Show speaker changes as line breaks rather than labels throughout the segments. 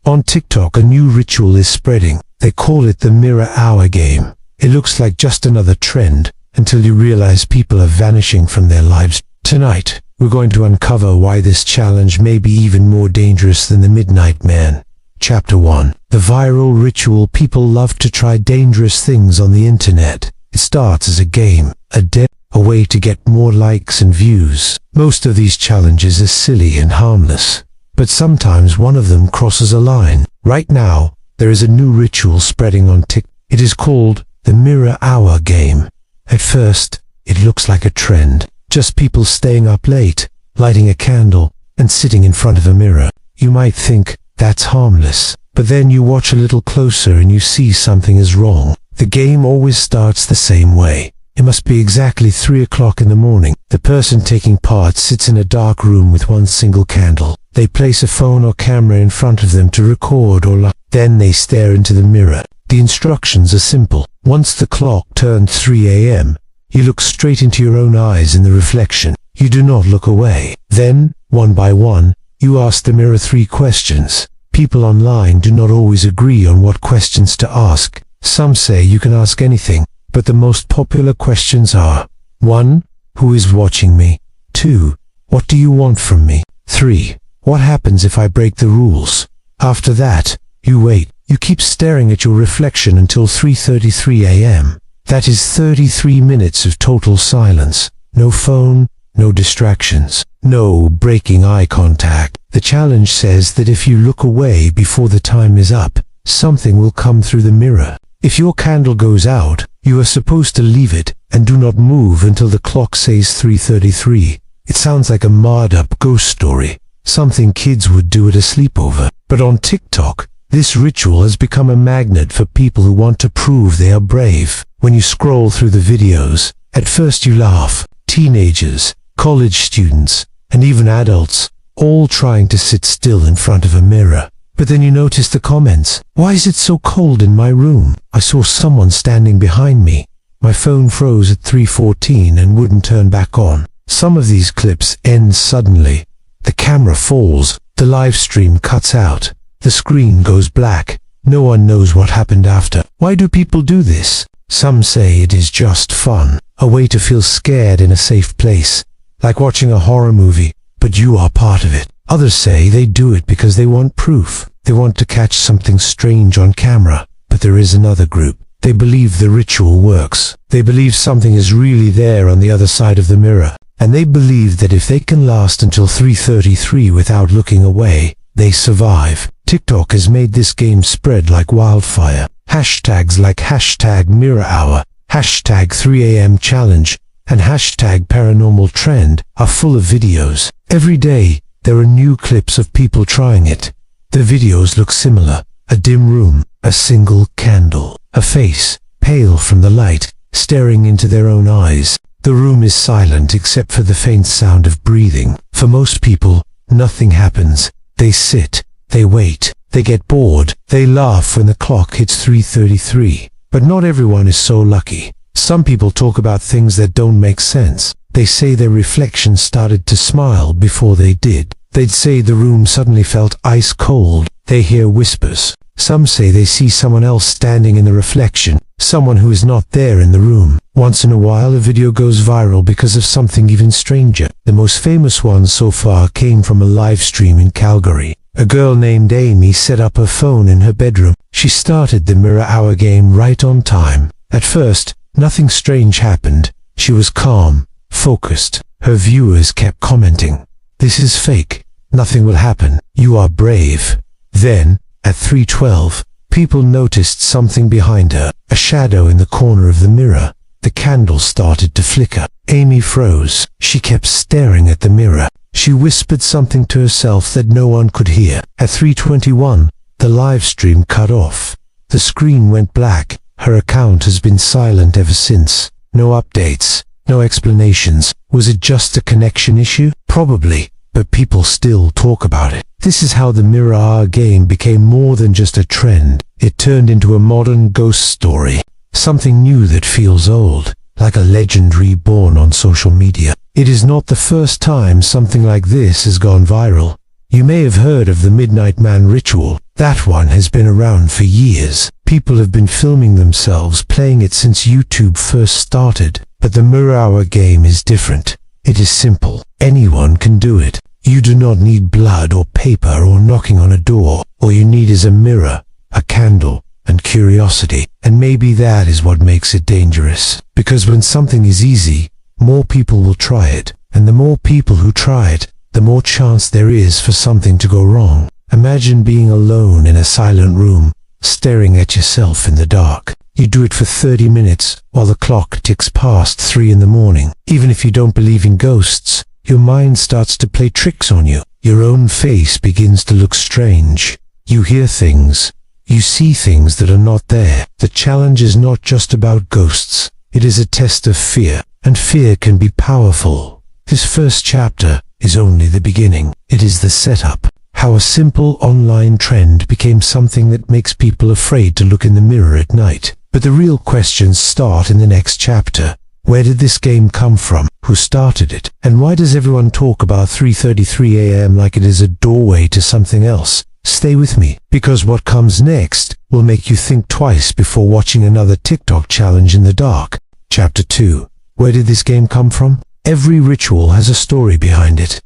On TikTok, a new ritual is spreading. They call it the mirror hour game. It looks like just another trend until you realize people are vanishing from their lives. Tonight, we're going to uncover why this challenge may be even more dangerous than the Midnight Man. Chapter 1. The viral ritual. People love to try dangerous things on the internet. It starts as a game, a way to get more likes and views. Most of these challenges are silly and harmless, but sometimes one of them crosses a line. Right now, there is a new ritual spreading on TikTok. It is called the mirror hour game. At first, it looks like a trend. Just people staying up late, lighting a candle, and sitting in front of a mirror. You might think that's harmless, but then you watch a little closer and you see something is wrong. The game always starts the same way. It must be exactly 3 o'clock in the morning. The person taking part sits in a dark room with one single candle. They place a phone or camera in front of them to record or then they stare into the mirror. The instructions are simple. Once the clock turns 3 a.m., you look straight into your own eyes in the reflection. You do not look away. Then, one by one, you ask the mirror 3 questions. People online do not always agree on what questions to ask. Some say you can ask anything, but the most popular questions are: 1. Who is watching me? 2. What do you want from me? 3. What happens if I break the rules? After that, you wait. You keep staring at your reflection until 3:33 a.m. That is 33 minutes of total silence. No phone, no distractions, no breaking eye contact. The challenge says that if you look away before the time is up, something will come through the mirror. If your candle goes out, you are supposed to leave it and do not move until the clock says 3:33. It sounds like a marred-up ghost story, something kids would do at a sleepover. But on TikTok, this ritual has become a magnet for people who want to prove they are brave. When you scroll through the videos, at first you laugh. Teenagers, college students, and even adults, all trying to sit still in front of a mirror. But then you notice the comments. Why is it so cold in my room? I saw someone standing behind me. My phone froze at 3:14 and wouldn't turn back on. Some of these clips end suddenly. The camera falls. The live stream cuts out. The screen goes black. No one knows what happened after. Why do people do this? Some say it is just fun, a way to feel scared in a safe place, like watching a horror movie, but you are part of it. Others say they do it because they want proof. They want to catch something strange on camera. But there is another group. They believe the ritual works. They believe something is really there on the other side of the mirror. And they believe that if they can last until 3:33 without looking away, they survive. TikTok has made this game spread like wildfire. Hashtags like #mirrorhour, #3am challenge, and #paranormaltrend are full of videos. Every day, there are new clips of people trying it. The videos look similar. A dim room, a single candle, a face, pale from the light, staring into their own eyes. The room is silent except for the faint sound of breathing. For most people, nothing happens. They sit, they wait, they get bored, they laugh when the clock hits 3:33. But not everyone is so lucky. Some people talk about things that don't make sense. They say their reflection started to smile before they did. They'd say the room suddenly felt ice cold. They hear whispers. Some say they see someone else standing in the reflection, someone who is not there in the room. Once in a while, a video goes viral because of something even stranger. The most famous one so far came from a live stream in Calgary. A girl named Amy set up her phone in her bedroom. She started the mirror hour game right on time. At first, nothing strange happened. She was calm, focused. Her viewers kept commenting, "This is fake. Nothing will happen. You are brave." Then, at 3:12, people noticed something behind her, a shadow in the corner of the mirror. The candle started to flicker. Amy froze. She kept staring at the mirror. She whispered something to herself that no one could hear. At 3:21, the live stream cut off. The screen went black. Her account has been silent ever since. No updates, no explanations. Was it just a connection issue? Probably, but people still talk about it. This is how the mirror hour game became more than just a trend. It turned into a modern ghost story. Something new that feels old, like a legend reborn on social media. It is not the first time something like this has gone viral. You may have heard of the Midnight Man ritual. That one has been around for years. People have been filming themselves playing it since YouTube first started. But the mirror hour game is different. It is simple. Anyone can do it. You do not need blood or paper or knocking on a door. All you need is a mirror, a candle, and curiosity. And maybe that is what makes it dangerous. Because when something is easy, more people will try it. And the more people who try it, the more chance there is for something to go wrong. Imagine being alone in a silent room, staring at yourself in the dark. You do it for 30 minutes while the clock ticks past 3 in the morning. Even if you don't believe in ghosts, your mind starts to play tricks on you. Your own face begins to look strange. You hear things. You see things that are not there. The challenge is not just about ghosts. It is a test of fear, and fear can be powerful. This first chapter is only the beginning. It is the setup. How a simple online trend became something that makes people afraid to look in the mirror at night. But the real questions start in the next chapter. Where did this game come from? Who started it? And why does everyone talk about 3:33 a.m. like it is a doorway to something else? Stay with me, because what comes next will make you think twice before watching another TikTok challenge in the dark. Chapter 2. Where did this game come from? Every ritual has a story behind it.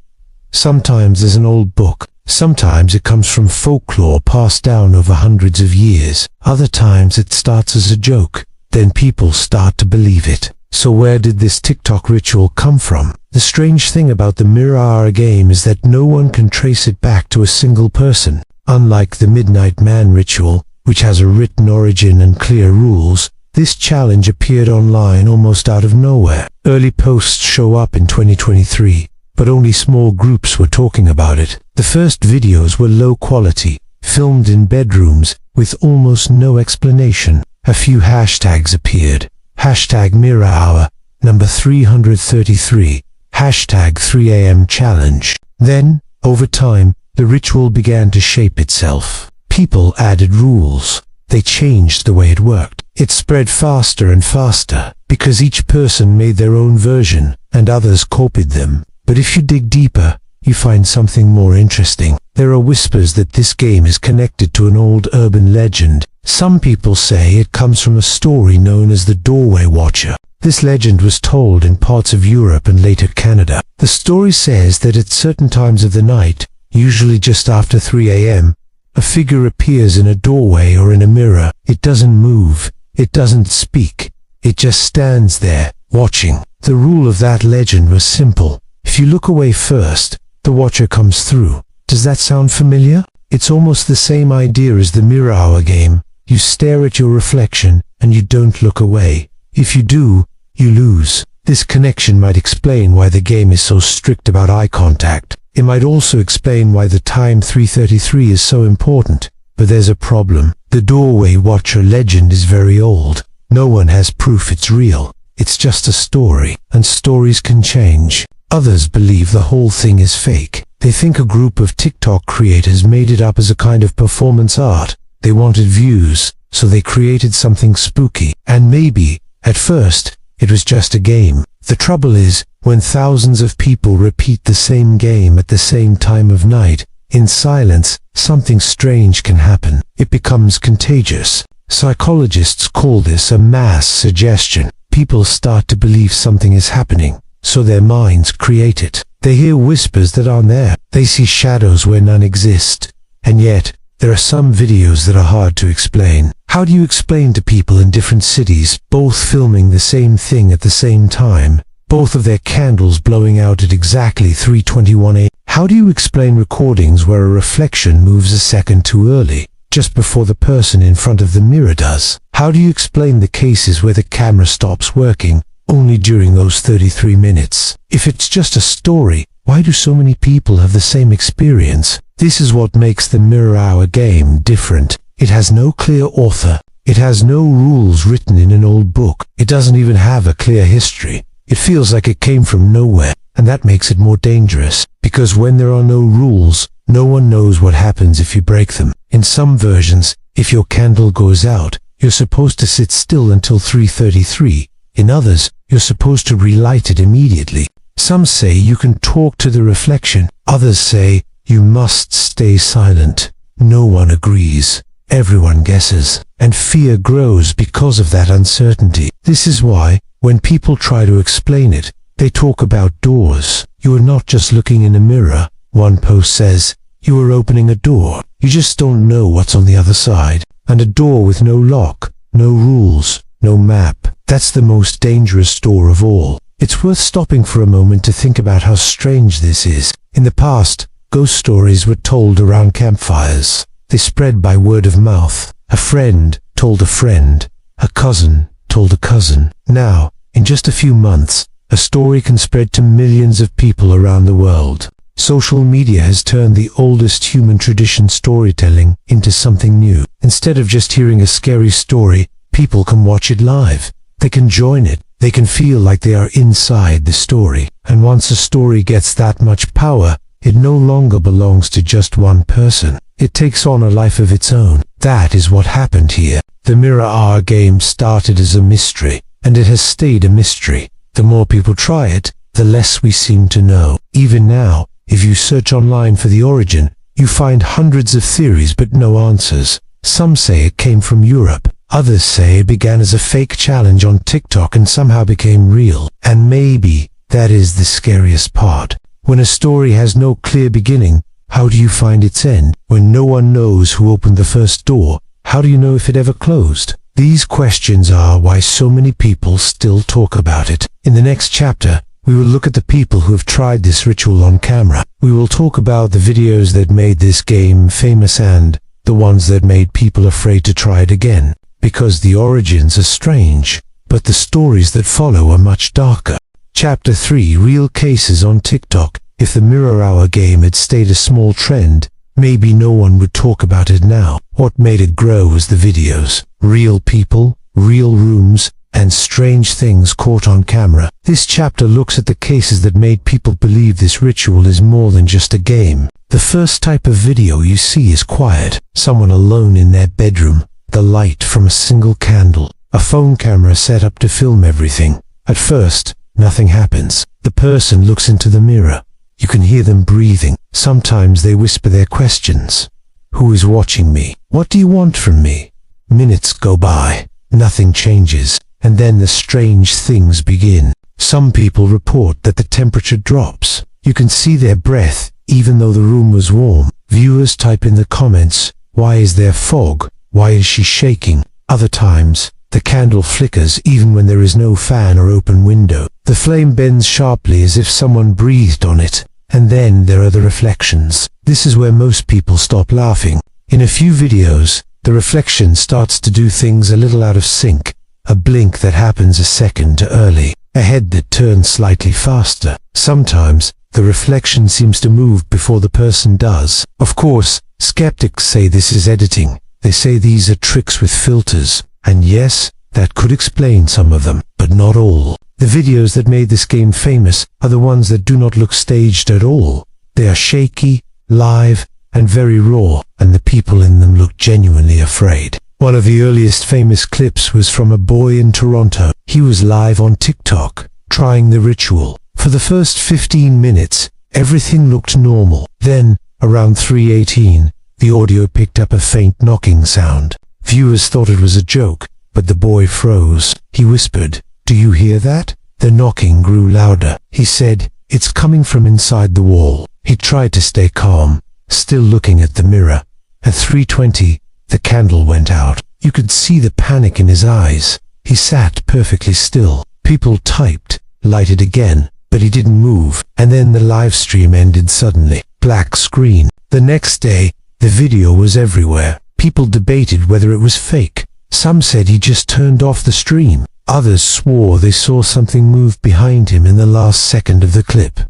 Sometimes there's an old book. Sometimes it comes from folklore passed down over hundreds of years. Other times it starts as a joke. Then people start to believe it. So where did this TikTok ritual come from? The strange thing about the mirror hour game is that no one can trace it back to a single person. Unlike the Midnight Man ritual, which has a written origin and clear rules, this challenge appeared online almost out of nowhere. Early posts show up in 2023. But only small groups were talking about it. The first videos were low quality, filmed in bedrooms with almost no explanation. A few hashtags appeared. Hashtag mirror hour, number 333. Hashtag 3am challenge. Then, over time, the ritual began to shape itself. People added rules. They changed the way it worked. It spread faster and faster, because each person made their own version, and others copied them. But if you dig deeper, you find something more interesting. There are whispers that this game is connected to an old urban legend. Some people say it comes from a story known as the Doorway Watcher. This legend was told in parts of Europe and later Canada. The story says that at certain times of the night, usually just after 3 a.m., a figure appears in a doorway or in a mirror. It doesn't move. It doesn't speak. It just stands there, watching. The rule of that legend was simple. If you look away first, the watcher comes through. Does that sound familiar? It's almost the same idea as the mirror hour game. You stare at your reflection and you don't look away. If you do, you lose. This connection might explain why the game is so strict about eye contact. It might also explain why the time 3:33 is so important. But there's a problem. The Doorway Watcher legend is very old. No one has proof it's real. It's just a story, and stories can change. Others believe the whole thing is fake. They think a group of TikTok creators made it up as a kind of performance art. They wanted views, so they created something spooky. And maybe, at first, it was just a game. The trouble is, when thousands of people repeat the same game at the same time of night, in silence, something strange can happen. It becomes contagious. Psychologists call this a mass suggestion. People start to believe something is happening, so their minds create it. They hear whispers that aren't there. They see shadows where none exist. And yet, there are some videos that are hard to explain. How do you explain to people in different cities, both filming the same thing at the same time, both of their candles blowing out at exactly 3:21 a.m.? How do you explain recordings where a reflection moves a second too early, just before the person in front of the mirror does? How do you explain the cases where the camera stops working only during those 33 minutes? If it's just a story, why do so many people have the same experience? This is what makes the mirror hour game different. It has no clear author. It has no rules written in an old book. It doesn't even have a clear history. It feels like it came from nowhere, and that makes it more dangerous, because when there are no rules, no one knows what happens if you break them. In some versions, if your candle goes out, you're supposed to sit still until 3:33. In others, you're supposed to relight it immediately. Some say you can talk to the reflection. Others say you must stay silent. No one agrees. Everyone guesses, and fear grows because of that uncertainty. This is why, when people try to explain it, they talk about doors. You are not just looking in a mirror. One post says, you are opening a door. You just don't know what's on the other side. And a door with no lock, no rules, no map. That's the most dangerous door of all. It's worth stopping for a moment to think about how strange this is. In the past, ghost stories were told around campfires. They spread by word of mouth. A friend told a friend. A cousin told a cousin. Now, in just a few months, a story can spread to millions of people around the world. Social media has turned the oldest human tradition, storytelling, into something new. Instead of just hearing a scary story, people can watch it live. They can join it. They can feel like they are inside the story. And once a story gets that much power, it no longer belongs to just one person. It takes on a life of its own. That is what happened here. The Mirror Hour game started as a mystery, and it has stayed a mystery. The more people try it, the less we seem to know. Even now, if you search online for the origin, you find hundreds of theories but no answers. Some say it came from Europe. Others say it began as a fake challenge on TikTok and somehow became real. And maybe that is the scariest part. When a story has no clear beginning, how do you find its end? When no one knows who opened the first door, how do you know if it ever closed? These questions are why so many people still talk about it. In the next chapter, we will look at the people who have tried this ritual on camera. We will talk about the videos that made this game famous and the ones that made people afraid to try it again. Because the origins are strange, but the stories that follow are much darker. Chapter 3: Real Cases on TikTok. If the Mirror Hour game had stayed a small trend, maybe no one would talk about it now. What made it grow was the videos. Real people, real rooms, and strange things caught on camera. This chapter looks at the cases that made people believe this ritual is more than just a game. The first type of video you see is quiet. Someone alone in their bedroom. The light from a single candle. A phone camera set up to film everything. At first, nothing happens. The person looks into the mirror. You can hear them breathing. Sometimes they whisper their questions. Who is watching me? What do you want from me? Minutes go by. Nothing changes. And then the strange things begin. Some people report that the temperature drops. You can see their breath, even though the room was warm. Viewers type in the comments, why is there fog? Why is she shaking? Other times, the candle flickers even when there is no fan or open window. The flame bends sharply as if someone breathed on it. And then there are the reflections. This is where most people stop laughing. In a few videos, the reflection starts to do things a little out of sync. A blink that happens a second too early. A head that turns slightly faster. Sometimes, the reflection seems to move before the person does. Of course, skeptics say this is editing. They say these are tricks with filters. And yes, that could explain some of them, but not all. The videos that made this game famous are the ones that do not look staged at all. They are shaky, live, and very raw, and the people in them look genuinely afraid. One of the earliest famous clips was from a boy in Toronto. He was live on TikTok, trying the ritual. For the first 15 minutes, everything looked normal. Then, around 3:18, the audio picked up a faint knocking sound. Viewers thought it was a joke, but the boy froze. He whispered, "Do you hear that?" The knocking grew louder. He said, "It's coming from inside the wall." He tried to stay calm, still looking at the mirror. At 3:20, the candle went out. You could see the panic in his eyes. He sat perfectly still. People typed, "Light it again," but he didn't move. And then the live stream ended suddenly. Black screen. The next day, the video was everywhere. People debated whether it was fake. Some said he just turned off the stream. Others swore they saw something move behind him in the last second of the clip.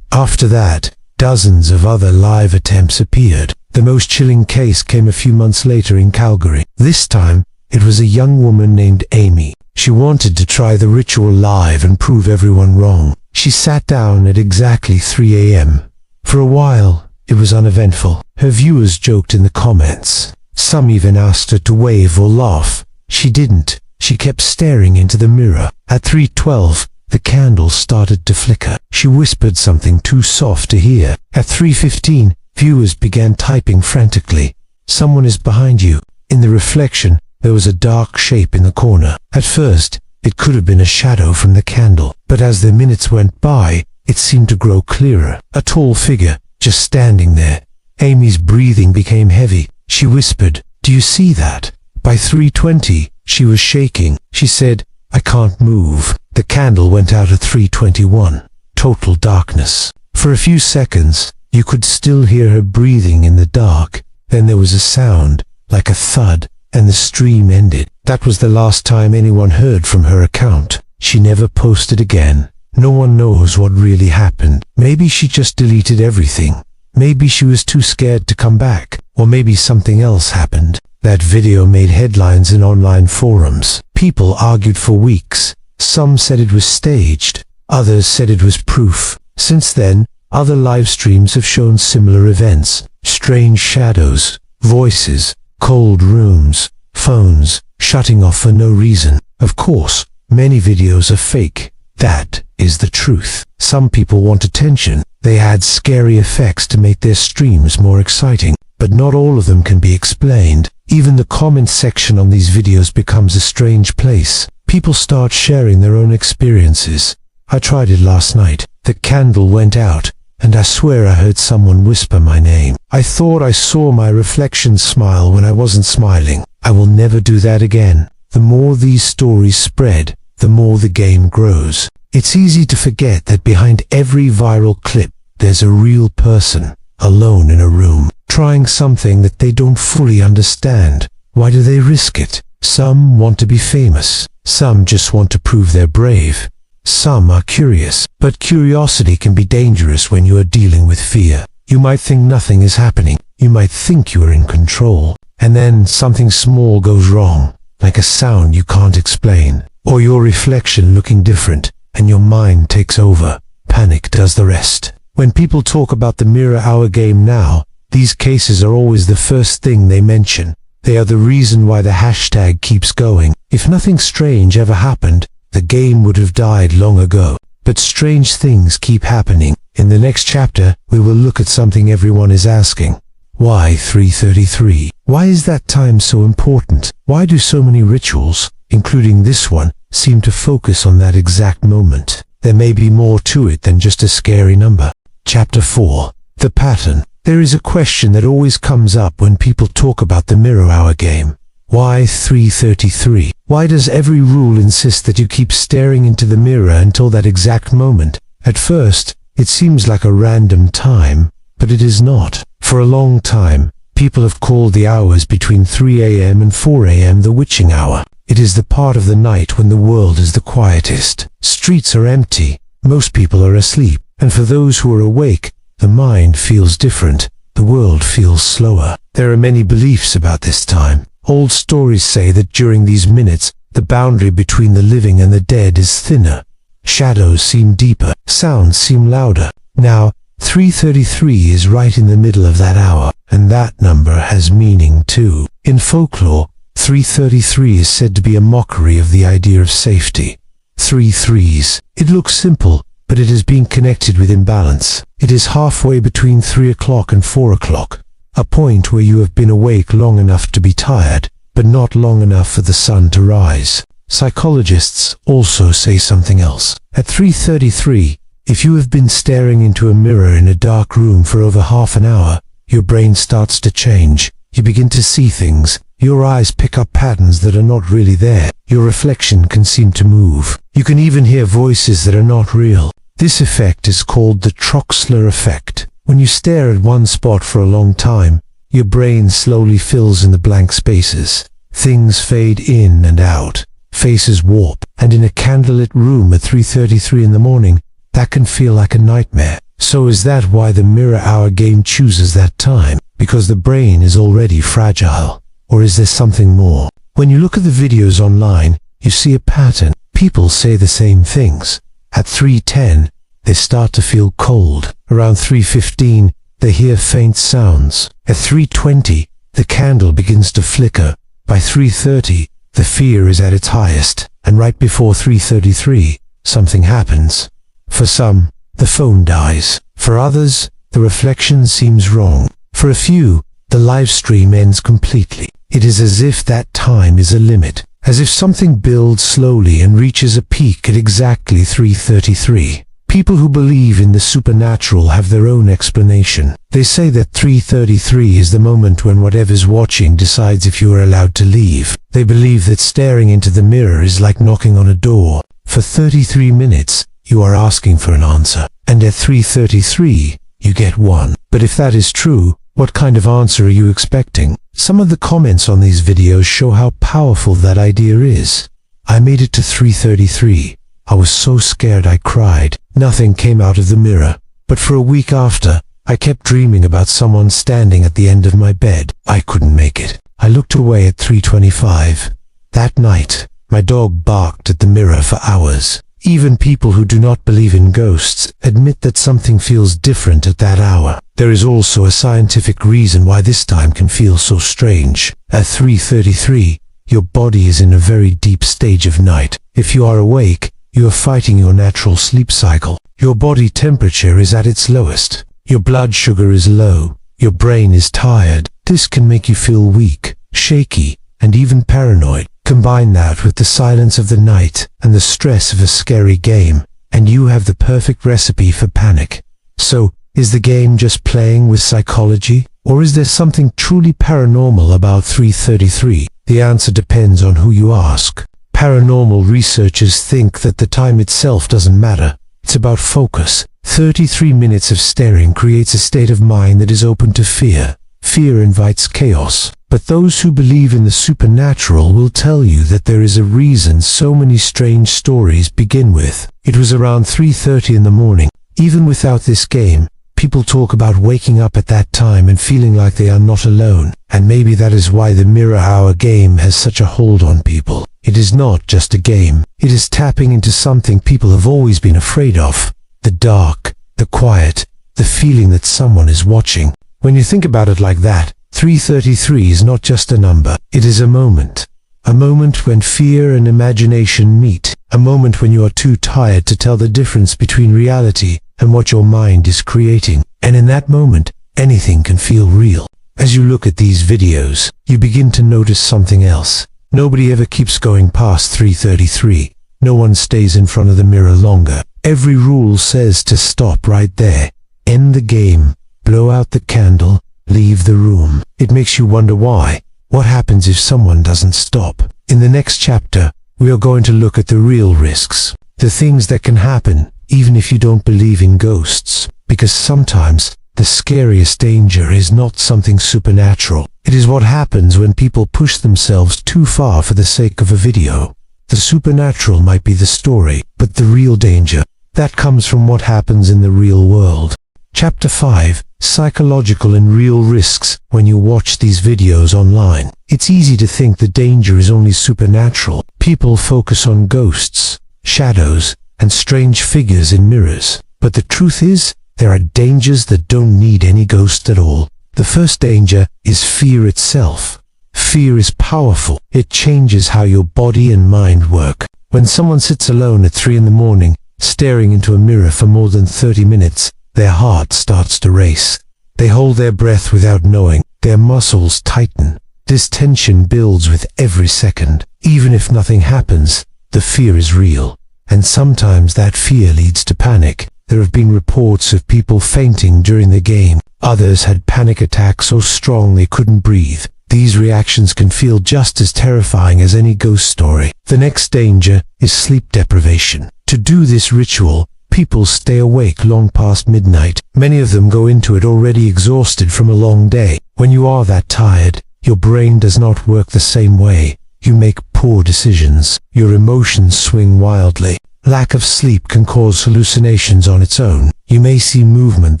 After that, dozens of other live attempts appeared. The most chilling case came a few months later in Calgary. This time, it was a young woman named Amy. She wanted to try the ritual live and prove everyone wrong. She sat down at exactly 3 a.m. For a while, it was uneventful. Her viewers joked in the comments. Some even asked her to wave or laugh. She didn't. She kept staring into the mirror. At 3:12, the candle started to flicker. She whispered something too soft to hear. At 3:15, viewers began typing frantically. Someone is behind you. In the reflection, there was a dark shape in the corner. At first, it could have been a shadow from the candle, but as the minutes went by, it seemed to grow clearer. A tall figure, just standing there. Amy's breathing became heavy. She whispered, "Do you see that?" By 3:20, she was shaking. She said, "I can't move." The candle went out at 3:21. Total darkness. For a few seconds, you could still hear her breathing in the dark. Then there was a sound, like a thud, and the stream ended. That was the last time anyone heard from her account. She never posted again. No one knows what really happened. Maybe she just deleted everything. Maybe she was too scared to come back. Or maybe something else happened. That video made headlines in online forums. People argued for weeks. Some said it was staged. Others said it was proof. Since then, other live streams have shown similar events. Strange shadows, voices, cold rooms, phones shutting off for no reason. Of course, many videos are fake. That is the truth. Some people want attention. They add scary effects to make their streams more exciting. But not all of them can be explained. Even the comment section on these videos becomes a strange place. People start sharing their own experiences. I tried it last night. The candle went out, and I swear I heard someone whisper my name. I thought I saw my reflection smile when I wasn't smiling. I will never do that again. The more these stories spread, the more the game grows. It's easy to forget that behind every viral clip, there's a real person, alone in a room, trying something that they don't fully understand. Why do they risk it? Some want to be famous. Some just want to prove they're brave. Some are curious, but curiosity can be dangerous when you are dealing with fear. You might think nothing is happening. You might think you are in control. And then something small goes wrong, like a sound you can't explain, or your reflection looking different, and your mind takes over. Panic does the rest. When people talk about the mirror hour game now, these cases are always the first thing they mention. They are the reason why the hashtag keeps going. If nothing strange ever happened, the game would have died long ago. But strange things keep happening. In the next chapter, we will look at something everyone is asking. Why 3:33? Why is that time so important? Why do so many rituals, including this one, seem to focus on that exact moment? There may be more to it than just a scary number. Chapter 4. The pattern. There is a question that always comes up when people talk about the mirror hour game. Why 3:33? Why does every rule insist that you keep staring into the mirror until that exact moment? At first, it seems like a random time, but it is not. For a long time, people have called the hours between 3 a.m. and 4 a.m. the witching hour. It is the part of the night when the world is the quietest. Streets are empty. Most people are asleep. And for those who are awake, the mind feels different. The world feels slower. There are many beliefs about this time. Old stories say that during these minutes, the boundary between the living and the dead is thinner. Shadows seem deeper. Sounds seem louder. Now, 3:33 is right in the middle of that hour, and that number has meaning too. In folklore, 3:33 is said to be a mockery of the idea of safety. 3 threes. It looks simple, but it has been connected with imbalance. It is halfway between 3 o'clock and 4 o'clock, a point where you have been awake long enough to be tired, but not long enough for the sun to rise. Psychologists also say something else. At 3:33, if you have been staring into a mirror in a dark room for over half an hour, your brain starts to change. You begin to see things. Your eyes pick up patterns that are not really there. Your reflection can seem to move. You can even hear voices that are not real. This effect is called the Troxler effect. When you stare at one spot for a long time, your brain slowly fills in the blank spaces. Things fade in and out. Faces warp. And in a candlelit room at 3:33 in the morning, that can feel like a nightmare. So is that why the mirror hour game chooses that time? Because the brain is already fragile? Or is there something more? When you look at the videos online, you see a pattern. People say the same things. At 3:10, they start to feel cold. Around 3:15, they hear faint sounds. At 3:20, the candle begins to flicker. By 3:30, the fear is at its highest. And right before 3:33, something happens. For some, the phone dies. For others, the reflection seems wrong. For a few, the live stream ends completely. It is as if that time is a limit, as if something builds slowly and reaches a peak at exactly 3:33. People who believe in the supernatural have their own explanation. They say that 3:33 is the moment when whatever's watching decides if you are allowed to leave. They believe that staring into the mirror is like knocking on a door. For 33 minutes, you are asking for an answer, and at 3:33, you get one. But if that is true, what kind of answer are you expecting? Some of the comments on these videos show how powerful that idea is. I made it to 3:33. I was so scared I cried. Nothing came out of the mirror. But for a week after, I kept dreaming about someone standing at the end of my bed. I couldn't make it. I looked away at 3:25. That night, my dog barked at the mirror for hours. Even people who do not believe in ghosts admit that something feels different at that hour. There is also a scientific reason why this time can feel so strange. At 3:33, your body is in a very deep stage of night. If you are awake, you are fighting your natural sleep cycle. Your body temperature is at its lowest. Your blood sugar is low. Your brain is tired. This can make you feel weak, shaky, and even paranoid. Combine that with the silence of the night and the stress of a scary game, and you have the perfect recipe for panic. So, is the game just playing with psychology? Or is there something truly paranormal about 3:33? The answer depends on who you ask. Paranormal researchers think that the time itself doesn't matter. It's about focus. 33 minutes of staring creates a state of mind that is open to fear. Fear invites chaos. But those who believe in the supernatural will tell you that there is a reason so many strange stories begin with. It was around 3:30 in the morning. Even without this game, people talk about waking up at that time and feeling like they are not alone. And maybe that is why the Mirror Hour game has such a hold on people. It is not just a game. It is tapping into something people have always been afraid of. The dark, the quiet, the feeling that someone is watching. When you think about it like that, 3:33 is not just a number. It is a moment. A moment when fear and imagination meet. A moment when you are too tired to tell the difference between reality and what your mind is creating. And in that moment, anything can feel real. As you look at these videos, you begin to notice something else. Nobody ever keeps going past 3:33. No one stays in front of the mirror longer. Every rule says to stop right there. End the game. Blow out the candle. Leave the room. It makes you wonder why. What happens if someone doesn't stop? In the next chapter, we are going to look at the real risks. The things that can happen even if you don't believe in ghosts. Because sometimes the scariest danger is not something supernatural. It is what happens when people push themselves too far for the sake of a video. The supernatural might be the story, but the real danger, that comes from what happens in the real world. Chapter 5. Psychological and real risks when you watch these videos online. It's easy to think the danger is only supernatural. People focus on ghosts, shadows, and strange figures in mirrors. But the truth is, there are dangers that don't need any ghost at all. The first danger is fear itself. Fear is powerful. It changes how your body and mind work. When someone sits alone at 3 in the morning, staring into a mirror for more than 30 minutes, their heart starts to race. They hold their breath without knowing. Their muscles tighten. This tension builds with every second. Even if nothing happens, the fear is real. And sometimes that fear leads to panic. There have been reports of people fainting during the game. Others had panic attacks so strong they couldn't breathe. These reactions can feel just as terrifying as any ghost story. The next danger is sleep deprivation. To do this ritual, people stay awake long past midnight. Many of them go into it already exhausted from a long day. When you are that tired, your brain does not work the same way. You make poor decisions. Your emotions swing wildly. Lack of sleep can cause hallucinations on its own. You may see movement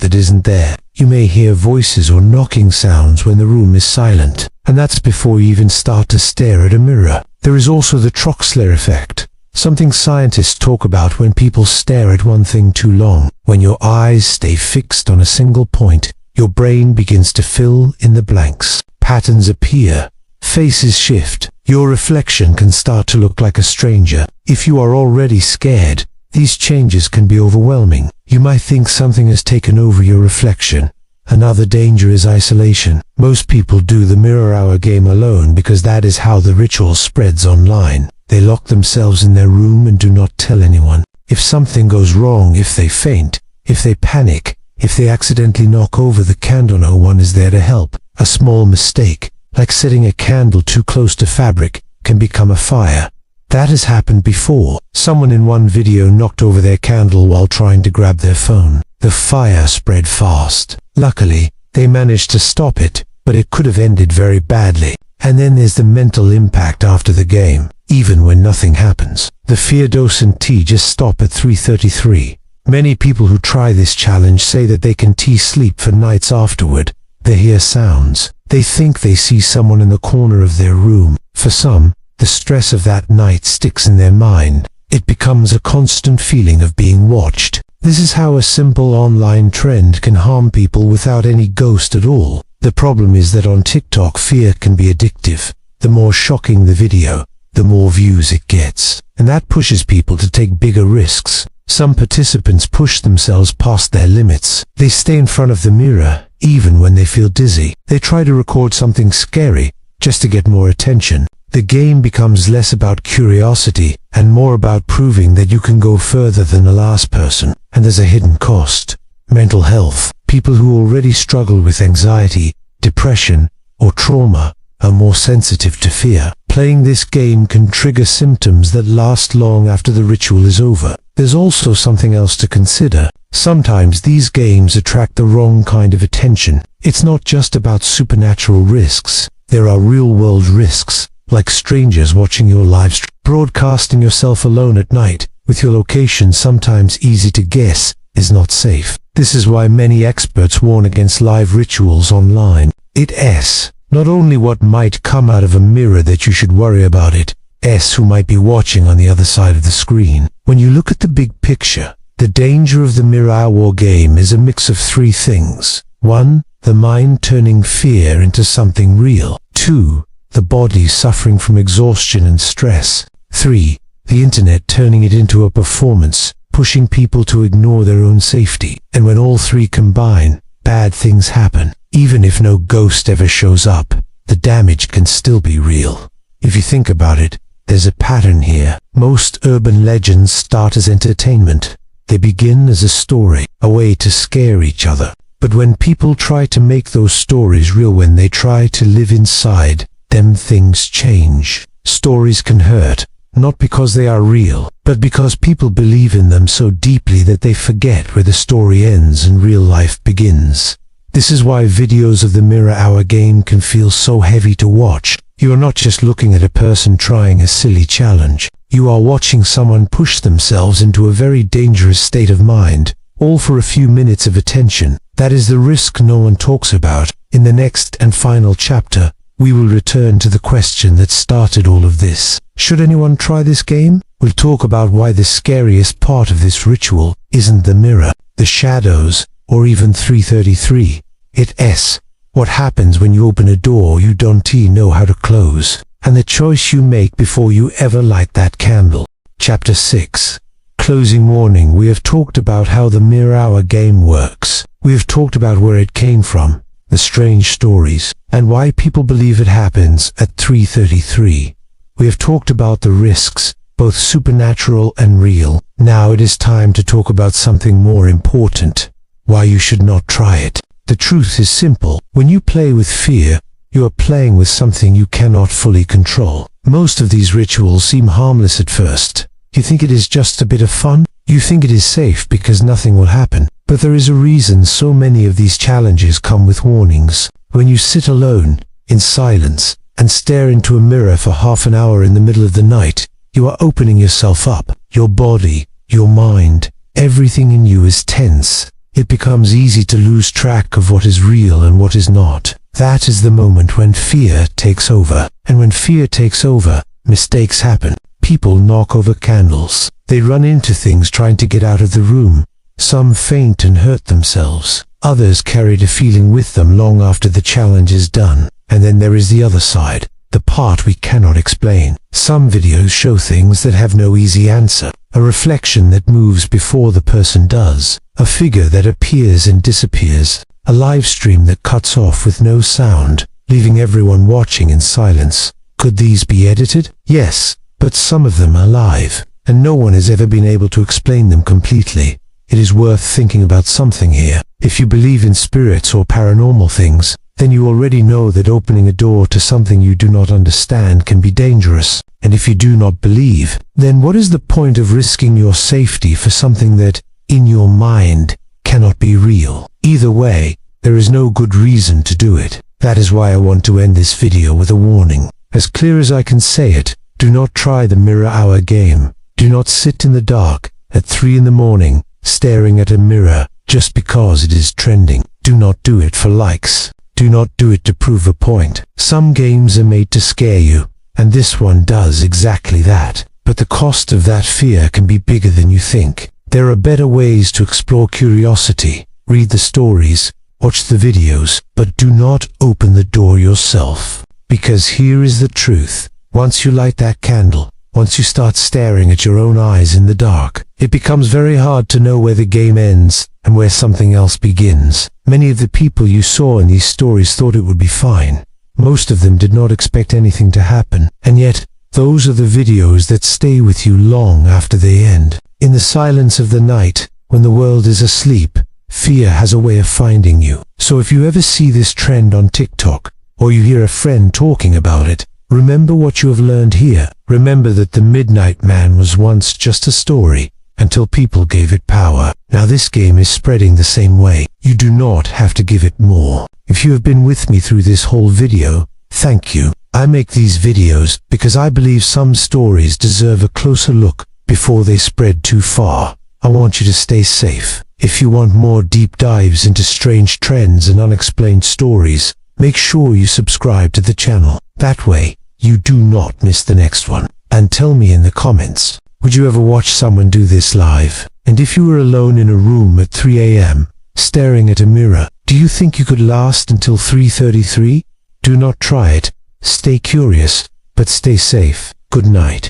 that isn't there. You may hear voices or knocking sounds when the room is silent. And that's before you even start to stare at a mirror. There is also the Troxler effect, something scientists talk about when people stare at one thing too long. When your eyes stay fixed on a single point, your brain begins to fill in the blanks. Patterns appear. Faces shift. Your reflection can start to look like a stranger. If you are already scared, these changes can be overwhelming. You might think something has taken over your reflection, Another danger is isolation. Most people do the mirror hour game alone because that is how the ritual spreads online. They lock themselves in their room and do not tell anyone. If something goes wrong, if they faint, if they panic, if they accidentally knock over the candle, no one is there to help. A small mistake, like setting a candle too close to fabric, can become a fire. That has happened before. Someone in one video knocked over their candle while trying to grab their phone. The fire spread fast. Luckily, they managed to stop it, but it could have ended very badly. And then there's the mental impact after the game. Even when nothing happens, the fear dose and tea just stop at 3:33. Many people who try this challenge say that they can sleep for nights afterward. They hear sounds. They think they see someone in the corner of their room. For some, the stress of that night sticks in their mind. It becomes a constant feeling of being watched. This is how a simple online trend can harm people without any ghost at all. The problem is that on TikTok, fear can be addictive. The more shocking the video, the more views it gets. And that pushes people to take bigger risks. Some participants push themselves past their limits. They stay in front of the mirror, even when they feel dizzy. They try to record something scary, just to get more attention. The game becomes less about curiosity and more about proving that you can go further than the last person. And there's a hidden cost. Mental health. People who already struggle with anxiety, depression, or trauma are more sensitive to fear. Playing this game can trigger symptoms that last long after the ritual is over. There's also something else to consider. Sometimes these games attract the wrong kind of attention. It's not just about supernatural risks. There are real-world risks, like strangers watching your live stream. Broadcasting yourself alone at night, with your location sometimes easy to guess, is not safe. This is why many experts warn against live rituals online. It's not only what might come out of a mirror that you should worry about, it's who might be watching on the other side of the screen. When you look at the big picture, the danger of the mirror hour game is a mix of three things. 1. The mind turning fear into something real. 2. The body suffering from exhaustion and stress. 3. The internet turning it into a performance, pushing people to ignore their own safety. And when all three combine, bad things happen. Even if no ghost ever shows up, the damage can still be real. If you think about it, there's a pattern here. Most urban legends start as entertainment. They begin as a story, a way to scare each other. But when people try to make those stories real, when they try to live inside them, things change. Stories can hurt, not because they are real, but because people believe in them so deeply that they forget where the story ends and real life begins. This is why videos of the mirror hour game can feel so heavy to watch. You are not just looking at a person trying a silly challenge. You are watching someone push themselves into a very dangerous state of mind, all for a few minutes of attention. That is the risk no one talks about. In the next and final chapter, we will return to the question that started all of this. Should anyone try this game? We'll talk about why the scariest part of this ritual isn't the mirror, the shadows, or even 333. It's what happens when you open a door you don't know how to close, and the choice you make before you ever light that candle. Chapter 6. Closing warning. We have talked about how the mirror hour game works. We have talked about where it came from, the strange stories, and why people believe it happens at 3:33. We have talked about the risks, both supernatural and real. Now it is time to talk about something more important, why you should not try it. The truth is simple. When you play with fear, you are playing with something you cannot fully control. Most of these rituals seem harmless at first. You think it is just a bit of fun? You think it is safe because nothing will happen. But there is a reason so many of these challenges come with warnings. When you sit alone, in silence, and stare into a mirror for half an hour in the middle of the night, you are opening yourself up. Your body, your mind, everything in you is tense. It becomes easy to lose track of what is real and what is not. That is the moment when fear takes over. And when fear takes over, mistakes happen. People knock over candles. They run into things trying to get out of the room. Some faint and hurt themselves. Others carry the feeling with them long after the challenge is done. And then there is the other side, the part we cannot explain. Some videos show things that have no easy answer. A reflection that moves before the person does. A figure that appears and disappears. A live stream that cuts off with no sound, leaving everyone watching in silence. Could these be edited? Yes, but some of them are live, and no one has ever been able to explain them completely. It is worth thinking about something here. If you believe in spirits or paranormal things, then you already know that opening a door to something you do not understand can be dangerous. And if you do not believe, then what is the point of risking your safety for something that, in your mind, cannot be real? Either way, there is no good reason to do it. That is why I want to end this video with a warning. As clear as I can say it, do not try the mirror hour game. Do not sit in the dark at 3 in the morning staring at a mirror just because it is trending. Do not do it for likes. Do not do it to prove a point. Some games are made to scare you, and this one does exactly that. But the cost of that fear can be bigger than you think. There are better ways to explore curiosity. Read the stories, watch the videos, but do not open the door yourself. Because here is the truth. Once you light that candle, once you start staring at your own eyes in the dark, it becomes very hard to know where the game ends and where something else begins. Many of the people you saw in these stories thought it would be fine. Most of them did not expect anything to happen, and yet, those are the videos that stay with you long after they end. In the silence of the night, when the world is asleep, fear has a way of finding you. So if you ever see this trend on TikTok, or you hear a friend talking about it, remember what you have learned here. Remember that the Midnight Man was once just a story, until people gave it power. Now this game is spreading the same way. You do not have to give it more. If you have been with me through this whole video, thank you. I make these videos because I believe some stories deserve a closer look before they spread too far. I want you to stay safe. If you want more deep dives into strange trends and unexplained stories, make sure you subscribe to the channel. That way, you do not miss the next one. And tell me in the comments, would you ever watch someone do this live? And if you were alone in a room at 3 a.m., staring at a mirror, do you think you could last until 3:33? Do not try it. Stay curious, but stay safe. Good night.